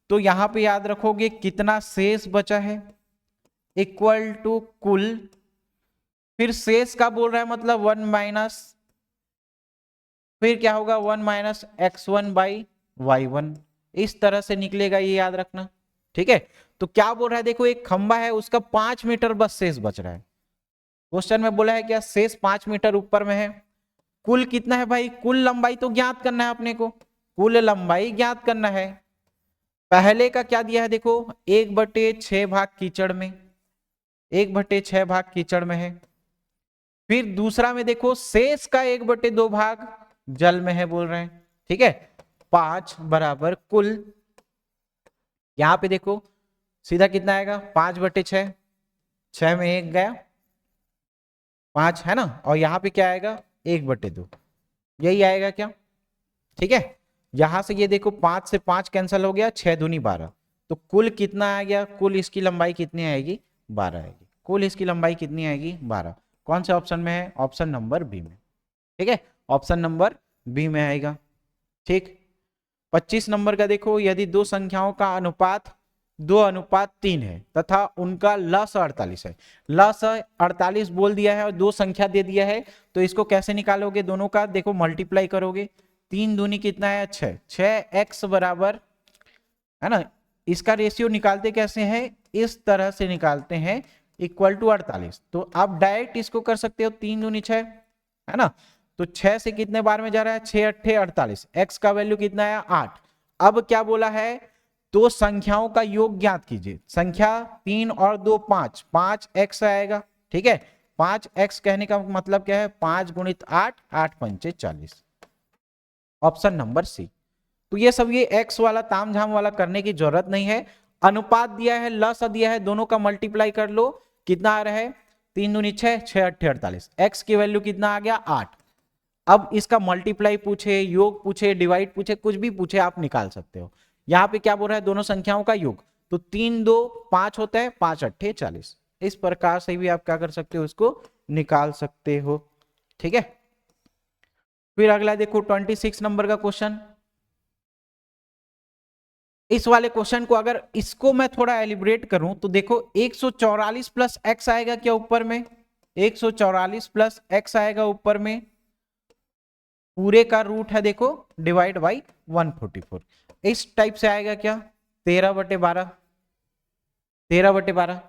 तो यहाँ पे याद रखोगे कितना शेष बचा है इक्वल टू कुल, फिर शेष का बोल रहा है मतलब 1 माइनस, फिर क्या होगा 1 माइनस x1 बाई y1, इस तरह से निकलेगा, ये याद रखना। ठीक है, तो क्या बोल रहा है देखो, एक खंबा है उसका 5 मीटर बस शेष बच रहा है, क्वेश्चन में बोला है क्या शेष 5 मीटर ऊपर में है, कुल कितना है भाई, कुल लंबाई तो ज्ञात करना है अपने को, कुल लंबाई ज्ञात करना है। पहले का क्या दिया है देखो 1/6 भाग कीचड़ में, 1/6 भाग कीचड़ में है, फिर दूसरा में देखो शेष का 1/2 भाग जल में है बोल रहे हैं। ठीक है, 5 बराबर कुल, यहां पे देखो सीधा कितना आएगा 5/6, 6 में 1 गया 5, है ना, और यहां पे क्या आएगा 1/2, यही आएगा क्या। ठीक है, यहां से ये देखो 5 से 5 कैंसिल हो गया, 6 दूनी 12, तो कुल कितना आ गया, कुल इसकी लंबाई कितनी आएगी 12 आएगी, कुल इसकी लंबाई कितनी आएगी 12, कौन से ऑप्शन में है, ऑप्शन नंबर बी में। ठीक है, ऑप्शन नंबर बी में आएगा। ठीक, 25 नंबर का देखो, यदि दो संख्याओं का अनुपात 2:3 है तथा उनका लस 48 है, लस 48 बोल दिया है और दो संख्या दे दिया है, तो इसको कैसे निकालोगे, दोनों का देखो मल्टीप्लाई करोगे, 3 दूनी कितना है 6, 6x बराबर, है ना, इसका रेशियो निकालते कैसे हैं, इस तरह से निकालते हैं इक्वल टू 48, तो आप डायरेक्ट इसको कर सकते हो 3 दूनी 6, है ना, तो 6 से कितने बार में जा रहा है 6 8 48, x का वैल्यू कितना है 8। अब क्या बोला है, दो संख्याओं का योग ज्ञात कीजिए, संख्या 3 और 2 5, 5x आएगा। ठीक है, 5x कहने का मतलब क्या है 5 गुणित 8, 8 पंचे 40, ऑप्शन नंबर सी। तो ये सब ये x वाला तामझाम वाला करने की जरूरत नहीं है, अनुपात दिया है लस दिया है, दोनों का मल्टीप्लाई कर लो, कितना आ रहा है 3 दूनी 6, 6 8 48, x की वैल्यू कितना आ गया 8। अब इसका मल्टीप्लाई पूछे, योग पूछे, डिवाइड पूछे, कुछ भी पूछे आप निकाल सकते हो। यहाँ पे क्या बोल रहा है दोनों संख्याओं का योग, तो 3 2 5 होता है, 5 8 40, इस प्रकार से भी आप क्या कर सकते हो इसको निकाल सकते हो। ठीक है, फिर अगला देखो 26 नंबर का क्वेश्चन, इस वाले क्वेश्चन को अगर इसको मैं थोड़ा एलिब्रेट करूं तो देखो 144 प्लस x आएगा क्या ऊपर में, 144 प्लस x आएगा ऊपर में, पूरे का रूट है देखो डिवाइड बाई 144, इस टाइप से आएगा क्या 13/12, 13/12।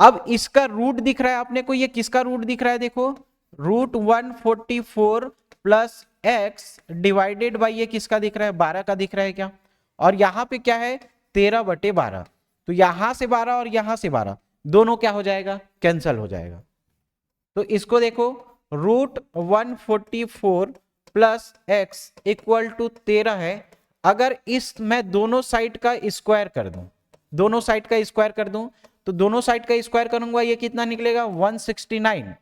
अब इसका रूट दिख रहा है अपने को, ये किसका रूट दिख रहा है देखो, root 144 plus X divided by ये किसका दिख रहा है 12 का दिख रहा है क्या, और यहां पे क्या है 13/12, तो यहां से 12 और यहां से 12 दोनों क्या हो जाएगा कैंसल हो जाएगा, तो इसको देखो root 144 plus X equal to 13 है, अगर इस मैं दोनों साइड का स्क्वायर कर दूं, दोनों साइड का स्क्वायर कर दूं, तो दोनों साइड का स्क्वायर करूंगा ये कितना निकलेगा 169,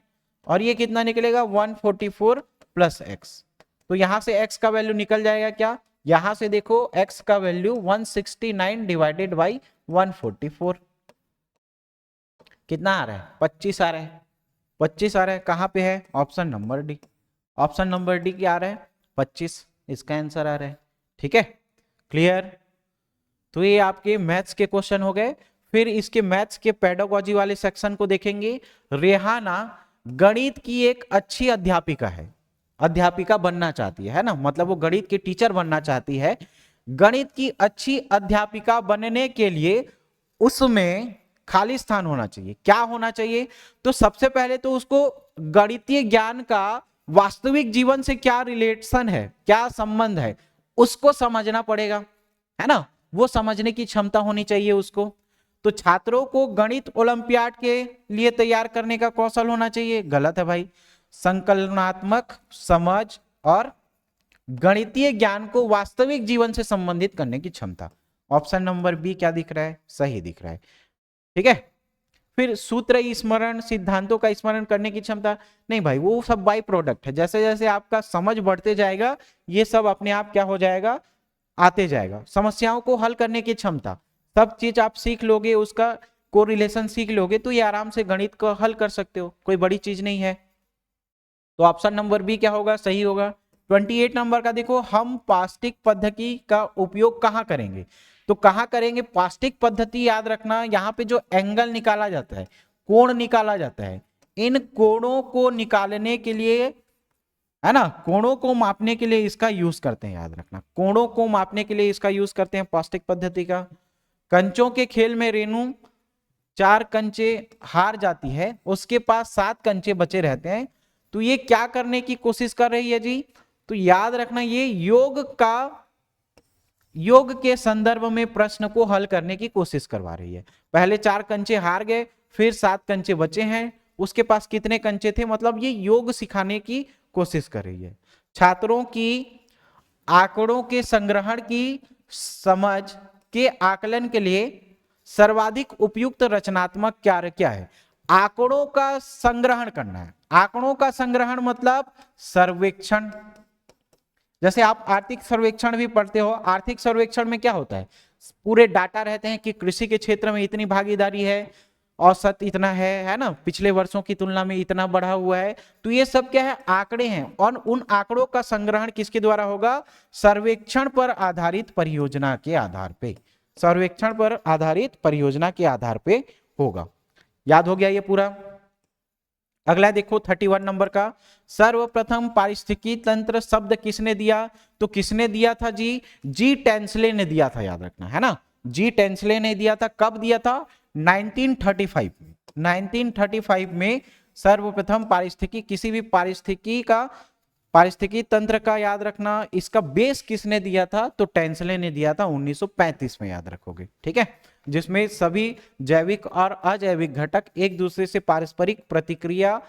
और ये कितना निकलेगा 144 प्लस एक्स, तो यहां से x का वैल्यू निकल जाएगा क्या, यहां से देखो x का वैल्यू 169 डिवाइडेड बाई 144 कितना आ रहा है 25 आ रहा है, 25 आ रहा है, कहां पे है option number D, option number D क्या आ रहा है 25, इसका आंसर आ रहा है। ठीक है, क्लियर, तो ये आपके मैथ्स के क्वेश्चन हो गए। फिर इसके मैथ्स के पेडागोजी वाले सेक्शन को देखेंगे। रेहाना गणित की एक अच्छी अध्यापिका है, अध्यापिका बनना चाहती है ना, मतलब वो गणित के टीचर बनना चाहती है। गणित की अच्छी अध्यापिका बनने के लिए उसमें खाली स्थान होना चाहिए। क्या होना चाहिए? तो सबसे पहले तो उसको गणितीय ज्ञान का वास्तविक जीवन से क्या रिलेशन है, क्या संबंध है, उसको समझना पड़ेगा, है ना। वो समझने की क्षमता होनी चाहिए उसको। तो छात्रों को गणित ओलंपियाड के लिए तैयार करने का कौशल होना चाहिए। गलत है भाई। संकलनात्मक समझ और गणितीय ज्ञान को वास्तविक जीवन से संबंधित करने की क्षमता। ऑप्शन नंबर बी क्या दिख रहा है? सही दिख रहा है। ठीक है। फिर सूत्र स्मरण, सिद्धांतों का स्मरण करने की क्षमता, नहीं भाई, वो सब बाई प्रोडक्ट है। जैसे जैसे आपका समझ बढ़ते जाएगा ये सब अपने आप क्या हो जाएगा, आते जाएगा। समस्याओं को हल करने की क्षमता, सब चीज आप सीख लोगे, उसका कोरिलेशन सीख लोगे तो ये आराम से गणित को हल कर सकते हो, कोई बड़ी चीज नहीं है। तो ऑप्शन नंबर बी क्या होगा? सही होगा। 28 नंबर का देखो, हम पास्टिक पद्धति का उपयोग कहाँ करेंगे? तो कहाँ करेंगे? पास्टिक पद्धति याद रखना, यहाँ पे जो एंगल निकाला जाता है, कोण निकाला जाता है, इन कोणों को निकालने के लिए, है ना, कोणों को मापने के लिए इसका यूज करते हैं। याद रखना, कोणों को मापने के लिए इसका यूज करते हैं पास्टिक पद्धति का। कंचों के खेल में रेणु 4 कंचे हार जाती है, उसके पास 7 कंचे बचे रहते हैं, तो ये क्या करने की कोशिश कर रही है जी? तो याद रखना ये योग के संदर्भ में प्रश्न को हल करने की कोशिश करवा रही है। पहले 4 कंचे हार गए, फिर 7 कंचे बचे हैं, उसके पास कितने कंचे थे, मतलब ये योग सिखाने की कोशिश कर रही है। छात्रों की आंकड़ों के संग्रहण की समझ के आकलन के लिए सर्वाधिक उपयुक्त रचनात्मक कार्य क्या है? आंकड़ों का संग्रहण करना है। आंकड़ों का संग्रहण मतलब सर्वेक्षण। जैसे आप आर्थिक सर्वेक्षण भी पढ़ते हो, आर्थिक सर्वेक्षण में क्या होता है, पूरे डाटा रहते हैं कि कृषि के क्षेत्र में इतनी भागीदारी है, औसत इतना है ना, पिछले वर्षों की तुलना में इतना बढ़ा हुआ है। तो ये सब क्या है? आंकड़े हैं। और उन आंकड़ों का संग्रहण किसके द्वारा होगा? सर्वेक्षण पर आधारित परियोजना के आधार पे, सर्वेक्षण पर आधारित परियोजना के आधार पे होगा। याद हो गया ये पूरा? अगला देखो 31 नंबर का, सर्वप्रथम पारिस्थितिकी तंत्र शब्द किसने दिया? तो किसने दिया था जी? जी टेंसले ने दिया था। याद रखना, है ना, जी टेंसले ने दिया था। कब दिया था? 1935 में। 1935 में सर्वप्रथम पारिस्थितिकी, किसी भी पारिस्थितिकी तंत्र का, याद रखना, इसका बेस किसने दिया था? तो टेंसले ने दिया था 1935 में। याद रखोगे, ठीक है, जिसमें सभी जैविक और अजैविक घटक एक दूसरे से पारस्परिक प्रतिक्रिया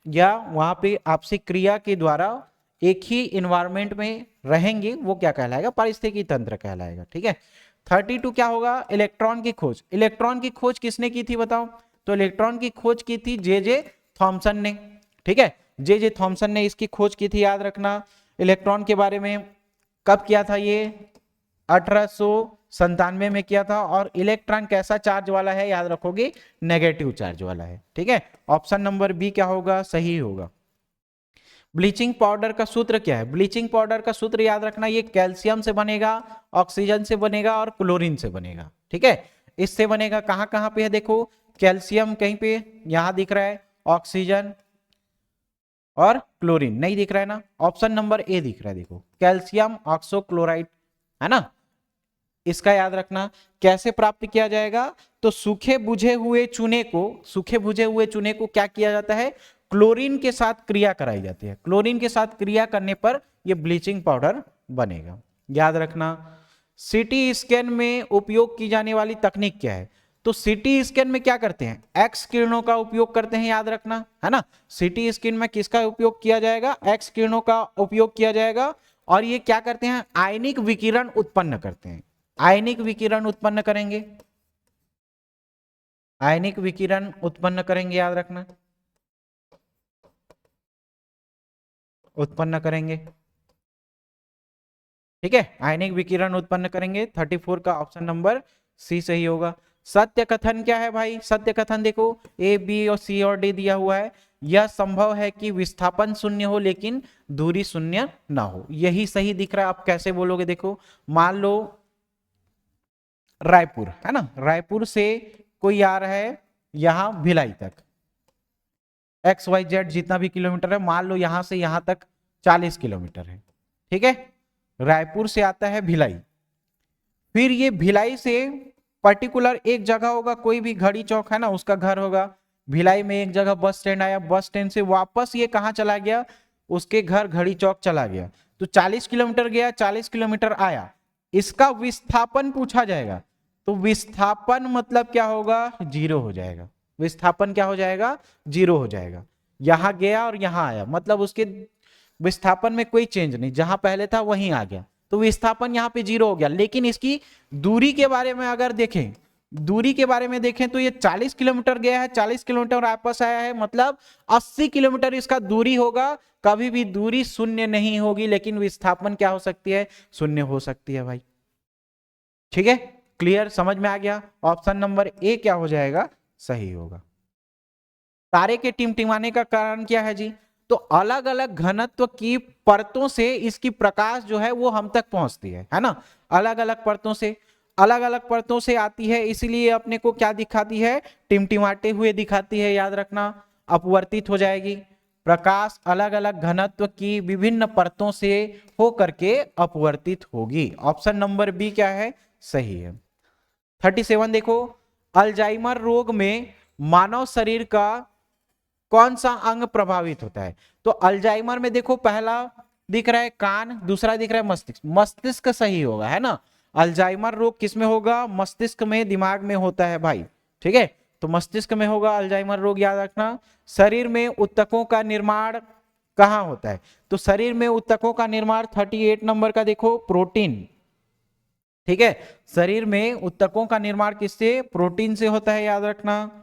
या वहां पे आपसी क्रिया के द्वारा एक ही इन्वायरमेंट में रहेंगे, वो क्या कहलाएगा? पारिस्थितिकी तंत्र कहलाएगा। ठीक है। 32 क्या होगा? इलेक्ट्रॉन की खोज। इलेक्ट्रॉन की खोज किसने की थी बताओ? तो इलेक्ट्रॉन की खोज की थी जे थॉमसन ने। ठीक है, जे थॉमसन ने इसकी खोज की थी। याद रखना, इलेक्ट्रॉन के बारे में कब किया था ये? 1897 में किया था। और इलेक्ट्रॉन कैसा चार्ज वाला है? याद रखोगे, नेगेटिव चार्ज वाला है। ठीक है, ऑप्शन नंबर बी क्या होगा? सही होगा। ब्लीचिंग पाउडर का सूत्र क्या है? ब्लीचिंग पाउडर का सूत्र याद रखना, ये कैल्शियम से बनेगा, ऑक्सीजन से बनेगा और क्लोरीन से बनेगा। ठीक है, इससे बनेगा। कहां कहां पे है देखो, कैल्शियम कहीं पे यहां दिख रहा है, ऑक्सीजन और क्लोरीन नहीं दिख रहा है ना, ऑप्शन नंबर ए दिख रहा है। देखो, कैल्शियम ऑक्सोक्लोराइड, है ना। इसका याद रखना। कैसे प्राप्त किया जाएगा? तो सूखे बुझे हुए चूने को क्या किया जाता है? क्लोरीन के साथ क्रिया कराई जाती है। क्लोरीन के साथ क्रिया करने पर यह ब्लीचिंग पाउडर बनेगा। याद रखना। सीटी स्कैन में उपयोग की जाने वाली तकनीक क्या है? तो सीटी स्कैन में क्या करते हैं? एक्स किरणों का उपयोग करते हैं। याद रखना, है ना। सीटी स्कैन में किसका उपयोग किया जाएगा? एक्स किरणों का उपयोग किया जाएगा। और ये क्या करते हैं? आयनिक विकिरण उत्पन्न करते हैं। आयनिक विकिरण उत्पन्न करेंगे, आयनिक विकिरण उत्पन्न करेंगे। याद रखना, उत्पन्न करेंगे। ठीक है, आयनिक विकिरण उत्पन्न करेंगे। 34 का ऑप्शन नंबर सी सही होगा। सत्य कथन क्या है भाई? सत्य कथन देखो, ए बी और सी और डी दिया हुआ है। यह संभव है कि विस्थापन शून्य हो लेकिन दूरी शून्य ना हो, यही सही दिख रहा है। आप कैसे बोलोगे? देखो, मान लो रायपुर, है ना, रायपुर से कोई आ रहा है यहां भिलाई तक, XYZ जितना भी किलोमीटर है, मान लो यहां से यहां तक 40 किलोमीटर है, ठीक है। रायपुर से आता है भिलाई, फिर ये भिलाई से पर्टिकुलर एक जगह होगा, कोई भी घड़ी चौक है ना, उसका घर होगा, भिलाई में एक जगह बस स्टैंड आया, बस स्टैंड से वापस ये कहां चला गया, उसके घर घड़ी चौक चला गया, तो 40 किलोमीटर गया, 40 किलोमीटर आया, इसका विस्थापन पूछा जाएगा, तो विस्थापन मतलब क्या होगा, 0 हो जाएगा। विस्थापन क्या हो जाएगा, 0 हो जाएगा। यहां गया और यहां आया, मतलब उसके विस्थापन में कोई चेंज नहीं, जहां पहले था वहीं आ गया, तो विस्थापन यहाँ पे 0 हो गया। लेकिन इसकी दूरी के बारे में अगर देखें, दूरी के बारे में देखें तो ये 40 किलोमीटर गया है, 40 किलोमीटर वापस आया है, मतलब 80 किलोमीटर इसका दूरी होगा। कभी भी दूरी शून्य नहीं होगी, लेकिन विस्थापन क्या हो सकती है, शून्य हो सकती है भाई। ठीक है, क्लियर, समझ में आ गया। ऑप्शन नंबर ए क्या हो जाएगा, सही होगा। तारे के टिमटिमाने का कारण क्या है जी, तो अलग अलग घनत्व की परतों से इसकी प्रकाश जो है वो हम तक पहुंचती है ना, अलग अलग परतों से, अलग अलग परतों से आती है, इसलिए अपने को क्या दिखाती है, टिमटिमाते हुए दिखाती है, याद रखना, अपवर्तित हो जाएगी। प्रकाश अलग अलग घनत्व की विभिन्न परतों से हो करके अपवर्तित होगी। ऑप्शन नंबर बी क्या है, सही है। 37 देखो, अल्जाइमर रोग में मानव शरीर का कौन सा अंग प्रभावित होता है, तो अल्जाइमर में देखो पहला दिख रहा है कान, दूसरा दिख रहा है मस्तिष्क, मस्तिष्क सही होगा, है ना। अल्जाइमर रोग किसमें होगा, मस्तिष्क में, दिमाग में होता है भाई, ठीक है, तो मस्तिष्क में होगा अल्जाइमर रोग, याद रखना। शरीर में ऊतकों का निर्माण कहाँ होता है, तो शरीर में ऊतकों का निर्माण 38 नंबर का देखो, प्रोटीन, ठीक है, शरीर में ऊतकों का निर्माण किससे, प्रोटीन से होता है, याद रखना।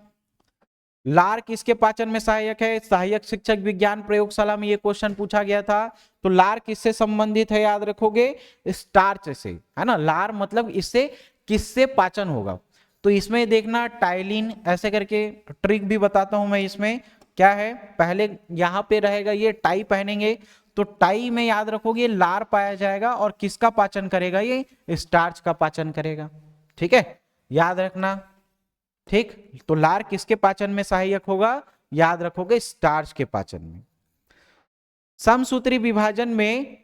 लार किसके पाचन में सहायक है, सहायक शिक्षक विज्ञान प्रयोगशाला में ये क्वेश्चन पूछा गया था, तो लार किससे संबंधित है, याद रखोगे, स्टार्च से, है ना। लार मतलब इससे किससे पाचन होगा, तो इसमें देखना टाइलिन, ऐसे करके ट्रिक भी बताता हूं मैं। इसमें क्या है, पहले यहां पे रहेगा, ये टाई पहनेंगे, तो टाई में याद रखोगे लार पाया जाएगा, और किसका पाचन करेगा, ये स्टार्च का पाचन करेगा, ठीक है, याद रखना। ठीक, तो लार किसके पाचन में सहायक होगा, याद रखोगे स्टार्च के पाचन में। समसूत्री विभाजन में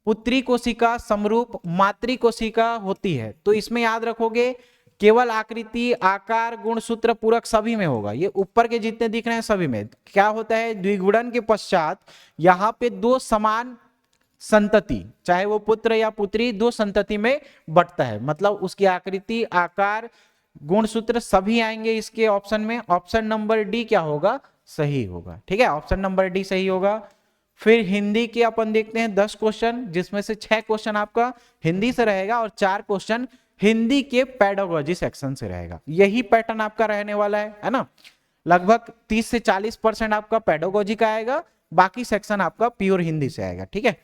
पुत्री कोशिका समरूप मातृ कोशिका होती है, तो इसमें याद रखोगे केवल आकृति, आकार, गुणसूत्र, पूरक सभी में होगा, ये ऊपर के जितने दिख रहे हैं सभी में क्या होता है, द्विगुणन के पश्चात यहां पे दो समान संतति, चाहे वो पुत्र या पुत्री, दो संतति में बंटता है, मतलब उसकी आकृति, आकार, गुणसूत्र सभी आएंगे इसके ऑप्शन में। ऑप्शन नंबर डी क्या होगा, सही होगा, ठीक है, ऑप्शन नंबर डी सही होगा। फिर हिंदी के अपन देखते हैं 10 क्वेश्चन, जिसमें से 6 क्वेश्चन आपका हिंदी से रहेगा और 4 क्वेश्चन हिंदी के पेडागोजी सेक्शन से रहेगा। यही पैटर्न आपका रहने वाला है ना, लगभग 30 से 40% आपका पेडागोजी का आएगा, बाकी सेक्शन आपका प्योर हिंदी से आएगा, ठीक है।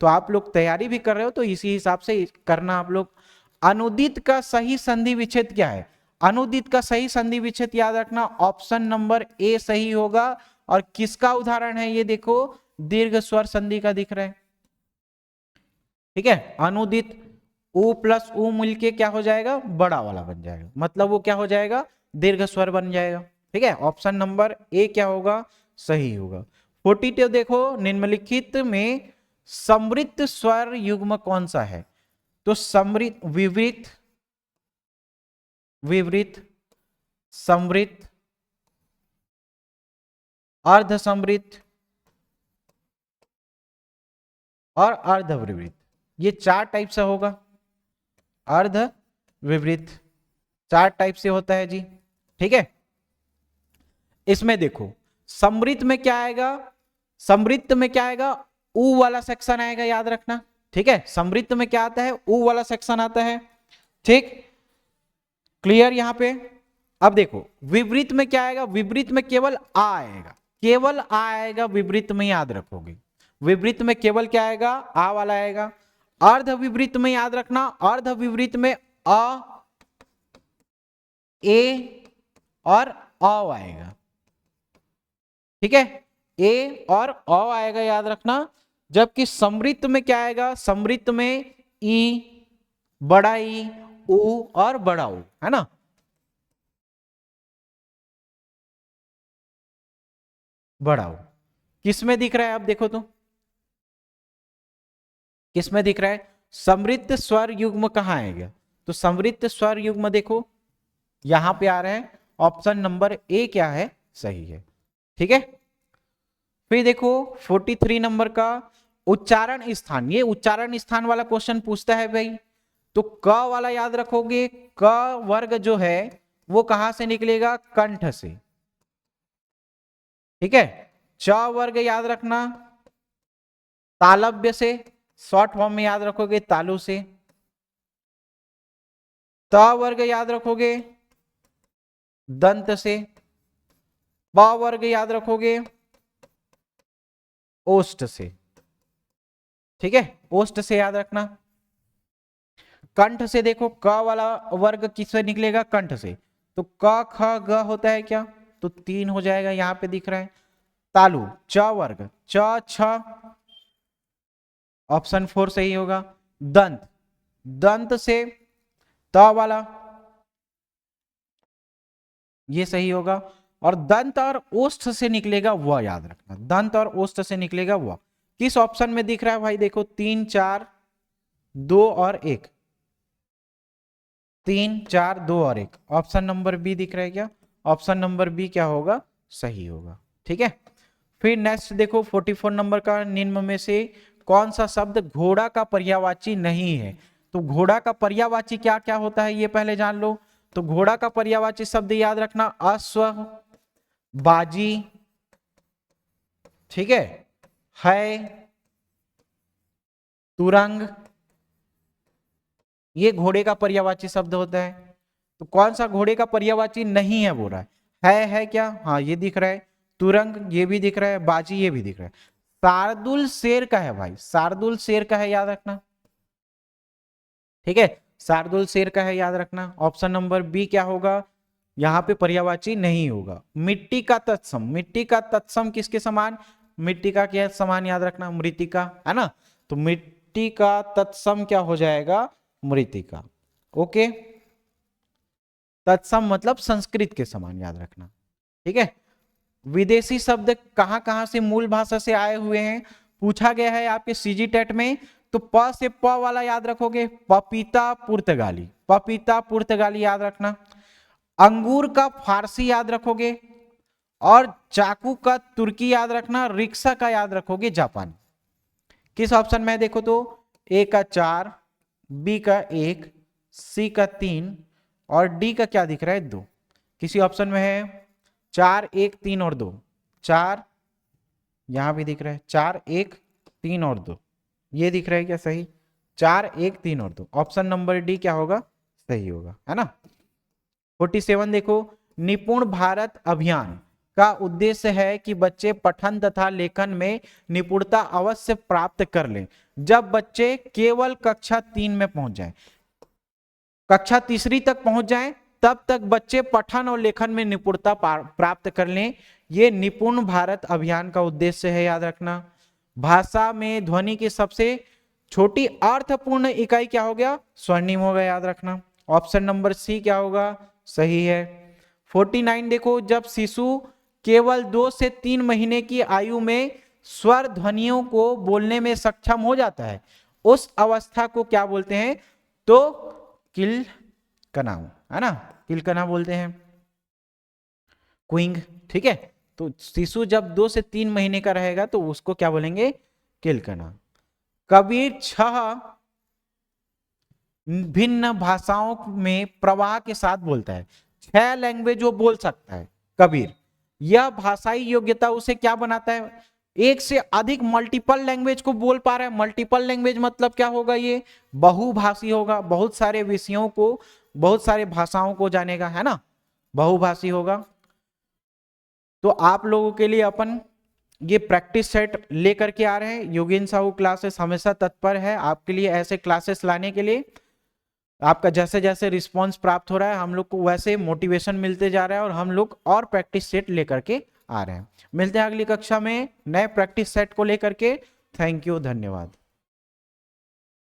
तो आप लोग तैयारी भी कर रहे हो तो इसी हिसाब से करना आप लोग। अनुदित का सही संधि विच्छेद क्या है, अनुदित का सही संधि विच्छेद याद रखना, ऑप्शन नंबर ए सही होगा। और किसका उदाहरण है, ये देखो दीर्घ स्वर संधि का दिख रहा है, ठीक है। अनुदित उ प्लस उ मिलके क्या हो जाएगा, बड़ा वाला बन जाएगा, मतलब वो क्या हो जाएगा, दीर्घ स्वर बन जाएगा, ठीक है। ऑप्शन नंबर ए क्या होगा, सही होगा। 42 देखो, निम्नलिखित में समृद्ध स्वर युग्म कौन सा है, तो समृद्ध, विवृत, विवृत, समृद्ध, अर्ध समृद्ध और अर्ध विवृत, ये 4 टाइप से होगा। अर्ध विवृत 4 टाइप से होता है जी, ठीक है। इसमें देखो समृद्ध में क्या आएगा, समृद्ध में क्या आएगा, ऊ वाला सेक्शन आएगा, याद रखना, ठीक है। समृद्ध में क्या आता है, ऊ वाला सेक्शन आता है, ठीक, क्लियर यहां पे। अब देखो विवृत में क्या आएगा, विवृत में केवल आ आएगा, केवल आ आएगा, विवृत में याद रखोगे, विवृत में केवल क्या आएगा, आ वाला आएगा। अर्ध विवृत में याद रखना, अर्ध विवृत में अ, ए और अ आएगा, ठीक है, ए और अ आएगा, याद रखना। जबकि समृद्ध में क्या आएगा, समृद्ध में ई, बड़ा ई, ऊ और बड़ा ऊ, है ना। बड़ा ऊ किस में दिख रहा है, आप देखो तो किस में दिख रहा है, समृद्ध स्वर युग्म कहाँ आएगा, तो समृद्ध स्वर युग्म देखो यहां पे आ रहा है, ऑप्शन नंबर ए क्या है, सही है। ठीक है, फिर देखो 43 नंबर का उच्चारण स्थान, ये उच्चारण स्थान वाला क्वेश्चन पूछता है भाई, तो क वाला याद रखोगे, क वर्ग जो है वो कहां से निकलेगा, कंठ से। ठीक है, च वर्ग याद रखना तालव्य से, शॉर्ट फॉर्म में याद रखोगे तालु से। त वर्ग याद रखोगे दंत से। प वर्ग याद रखोगे ओष्ठ से। ठीक है, ओष्ठ से याद रखना। कंठ से देखो क वाला वर्ग किससे निकलेगा, कंठ से, तो क ख ग होता है क्या, तो 3 हो जाएगा, यहां पे दिख रहा है। तालु च वर्ग च छ, ऑप्शन 4 सही होगा। दंत, दंत से त वाला, ये सही होगा। और दंत और ओष्ठ से निकलेगा व, याद रखना दंत और ओष्ठ से निकलेगा व। किस ऑप्शन में दिख रहा है भाई, देखो 3 4 2 और 1, 3 4 2 और 1, ऑप्शन नंबर बी दिख रहा है क्या, ऑप्शन नंबर बी क्या होगा, सही होगा। ठीक है, फिर नेक्स्ट देखो 44 नंबर का, निम्न में से कौन सा शब्द घोड़ा का पर्यायवाची नहीं है, तो घोड़ा का पर्यायवाची क्या क्या होता है ये पहले जान लो। तो घोड़ा का पर्यायवाची शब्द याद रखना अश्व, बाजी, ठीक है, तुरंग, ये घोड़े का पर्यायवाची शब्द होता है। तो कौन सा घोड़े का पर्यायवाची नहीं है बोल रहा है क्या, हाँ ये दिख रहा है, तुरंग ये भी दिख रहा है, बाजी ये भी दिख रहा है। शार्दुल शेर का है भाई, शार्दुल शेर का है, याद रखना। ठीक है, शार्दुल शेर का है, याद रखना। ऑप्शन नंबर बी क्या होगा, यहां पे पर्यायवाची नहीं होगा। मिट्टी का तत्सम, मिट्टी का तत्सम किसके समान, मिट्टी का क्या समान, याद रखना मृतिका, है ना। तो मिट्टी का तत्सम क्या हो जाएगा, मृतिका। ओके, तत्सम मतलब संस्कृत के समान, याद रखना। ठीक है, विदेशी शब्द कहां कहां से मूल भाषा से आए हुए हैं, पूछा गया है आपके सीजी टेट में। तो प से प वाला याद रखोगे, पपीता पुर्तगाली, पपीता पुर्तगाली याद रखना। अंगूर का फारसी याद रखोगे, और चाकू का तुर्की याद रखना, रिक्शा का याद रखोगे जापानी। किस ऑप्शन में देखो तो, ए का 4, बी का 1, सी का 3 और डी का क्या दिख रहा है 2। किसी ऑप्शन में है 4 1 3 और 2, 4 यहां भी दिख रहा है, 4 1 3 और 2, ये दिख रहा है क्या, सही 4 1 3 और 2, ऑप्शन नंबर डी क्या होगा, सही होगा, है ना। 47 देखो, निपुण भारत अभियान का उद्देश्य है कि बच्चे पठन तथा लेखन में निपुणता अवश्य प्राप्त कर लें जब बच्चे केवल कक्षा 3 में पहुंच जाएं, कक्षा तीसरी तक पहुंच जाएं तब तक बच्चे पठन और लेखन में निपुणता प्राप्त कर लें। ये निपुण भारत अभियान का उद्देश्य है, याद रखना। भाषा में ध्वनि की सबसे छोटी अर्थपूर्ण इकाई क्या हो गया, स्वर्णिम होगा, याद रखना। ऑप्शन नंबर सी क्या होगा, सही है। 49 देखो, जब शिशु केवल 2 से 3 महीने की आयु में स्वर ध्वनियों को बोलने में सक्षम हो जाता है, उस अवस्था को क्या बोलते हैं, तो किलकनाऊ, है ना, किलकना बोलते हैं, क्विंग। ठीक है, तो शिशु जब 2 से 3 महीने का रहेगा तो उसको क्या बोलेंगे, किलकना। कबीर 6 भिन्न भाषाओं में प्रवाह के साथ बोलता है, 6 लैंग्वेज वो बोल सकता है कबीर। यह भाषाई योग्यता उसे क्या बनाता है, एक से अधिक मल्टीपल लैंग्वेज को बोल पा रहा है। मल्टीपल लैंग्वेज मतलब क्या होगा, ये बहुभाषी होगा, बहुत सारे विषयों को, बहुत सारे भाषाओं को जानेगा, है ना, बहुभाषी होगा। तो आप लोगों के लिए अपन ये प्रैक्टिस सेट लेकर के आ रहे हैं। योगेंद्र साहू क्लासेस हमेशा तत्पर है आपके लिए ऐसे क्लासेस लाने के लिए। आपका जैसे जैसे रिस्पांस प्राप्त हो रहा है हम लोग को वैसे मोटिवेशन मिलते जा रहा है और हम लोग और प्रैक्टिस सेट लेकर के आ रहे हैं। मिलते हैं अगली कक्षा में नए प्रैक्टिस सेट को लेकर के। थैंक यू, धन्यवाद।